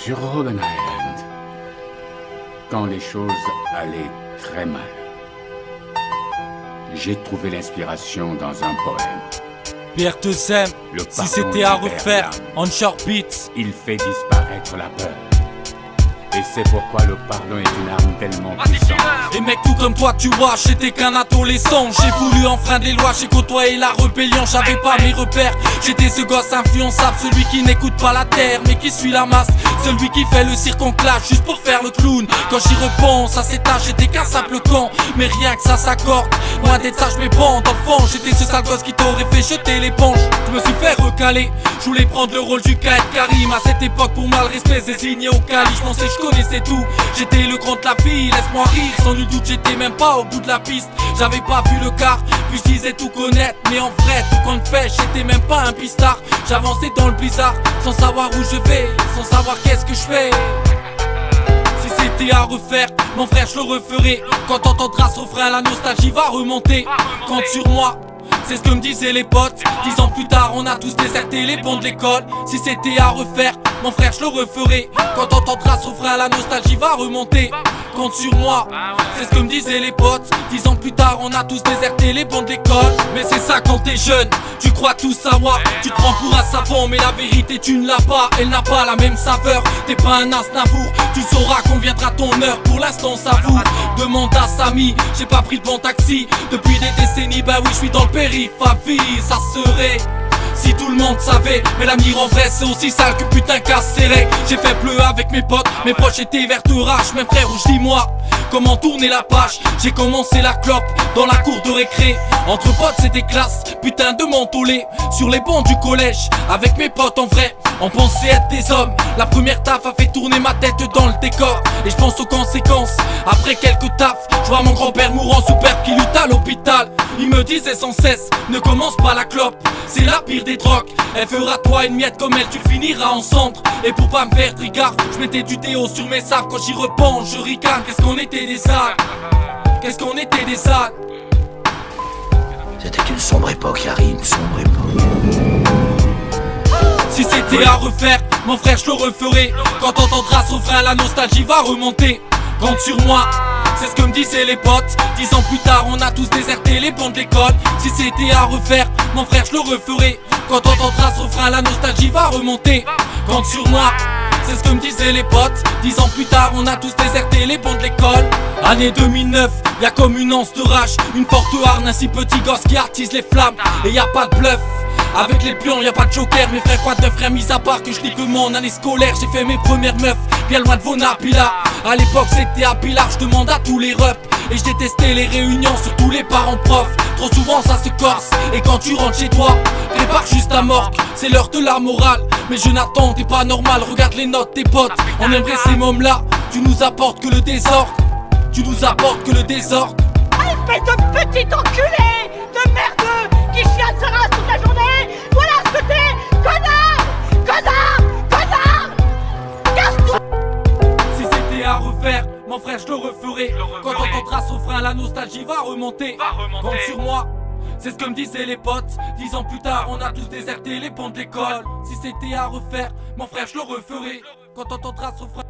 Sur Robben Island, quand les choses allaient très mal, j'ai trouvé l'inspiration dans un poème. Pierre te sème, Le si pardon c'était à libère refaire, l'âme. on short beats. Il fait disparaître la peur. Et c'est pourquoi le pardon est une arme tellement puissante. Et mec, tout comme toi, tu vois, j'étais qu'un adolescent. J'ai voulu enfreindre les lois, j'ai côtoyé la rébellion. J'avais pas mes repères, j'étais ce gosse influençable. Celui qui n'écoute pas la terre, mais qui suit la masse. Celui qui fait le cirque en clash, juste pour faire le clown. Quand j'y repense, à cet âge, j'étais qu'un simple camp. Mais rien que ça s'accorde, loin d'être sage mes bandes. Enfant, j'étais ce sale gosse qui t'aurait fait jeter l'éponge. Je me suis fait recaler, je voulais prendre le rôle du Kaed Karim. À cette époque, pour moi, le respect désigné au Cali. Je pensais je connaissais tout, j'étais le grand de la vie, laisse-moi rire. Sans nul doute, j'étais même pas au bout de la piste. J'avais pas vu le quart, puis je disais tout connaître. Mais en vrai, tout compte fait, j'étais même pas un pistard. J'avançais dans le blizzard, sans savoir où je vais, sans savoir qu'est-ce que je fais. Si c'était à refaire, mon frère, je le referais. Quand t'entendras ce refrain, la nostalgie va remonter. Compte sur moi, c'est ce que me disaient les potes. 10 ans plus tard, on a tous déserté les bancs de l'école. Si c'était à refaire, mon frère, je le referais. Quand t'entendras ce refrain, la nostalgie va remonter. Compte sur moi, c'est ce que me disaient les potes. 10 ans plus tard, on a tous déserté les bancs de l'école. Mais c'est ça quand t'es jeune, tu crois tout savoir. Tu te prends pour un savant, mais la vérité tu ne l'as pas. Elle n'a pas la même saveur, t'es pas un Aznavour. Tu sauras qu'on viendra ton heure, pour l'instant savoure. Demande à Samy, j'ai pas pris le bon taxi depuis des décennies, bah oui je suis dans le périph'. À vie, ça serait si tout le monde savait. Mais l'avenir en vrai c'est aussi sale que putain casse serré. J'ai fait bleu avec mes potes, mes proches étaient verts de rage. Même frère, je dis-moi comment tourner la page. J'ai commencé la clope dans la cour de récré. Entre potes c'était classe, putain de mentholé. Sur les bancs du collège, avec mes potes en vrai, on pensait être des hommes. La première taf a fait tourner ma tête dans le décor. Et je pense aux conséquences, après quelques tafs. Je vois mon grand-père mourant sous perte qui lutte à l'hôpital. Il me disait sans cesse, ne commence pas la clope, c'est la pire des drogues. Elle fera toi une miette comme elle, tu finiras en centre. Et pour pas me faire tricard, je mettais du déo sur mes sables. Quand j'y repense, je ricane, qu'est-ce qu'on était des sales. Qu'est-ce qu'on était des sales. C'était une sombre époque, Harry, une sombre époque. Si c'était à refaire, mon frère je le referais. Quand t'entendras ce refrain, la nostalgie va remonter. Compte sur moi, c'est ce que me disaient les potes. 10 ans plus tard, on a tous déserté les bancs de l'école. Si c'était à refaire, mon frère je le referais. Quand t'entendras ce refrain, la nostalgie va remonter. Compte sur moi, c'est ce que me disaient les potes. 10 ans plus tard, on a tous déserté les bancs de l'école. Année 2009, y'a comme une anse de rage, une forte harne, un si petit gosse qui attise les flammes. Et y a pas de bluff, avec les pions y'a pas de joker. Mes frères, quoi de frères, mis à part que je dis que mon année scolaire, j'ai fait mes premières meufs, bien loin de vos nappilas. À l'époque c'était à Pilar, je demande à tous les reps. Et je détestais les réunions, surtout les parents profs. Trop souvent ça se corse, et quand tu rentres chez toi, prépare juste ta morgue, c'est l'heure de la morale. Mais Jonathan, t'es pas normal, regarde les notes tes potes. On aimerait ces mômes là, tu nous apportes que le désordre. Tu nous apportes que le désordre. Espèce de petit enculé de merdeux qui chiale sa race toute la journée. Voilà ce que t'es, connard. Connard. Connard. Casse-toi. Si c'était à refaire, mon frère je le referais. Quand on entendra ce refrain, la nostalgie va remonter. Compte sur moi, c'est ce que me disaient les potes. 10 ans plus tard, on a tous déserté les bancs de l'école. Si c'était à refaire, mon frère je le referais. Quand on entendra ce refrain.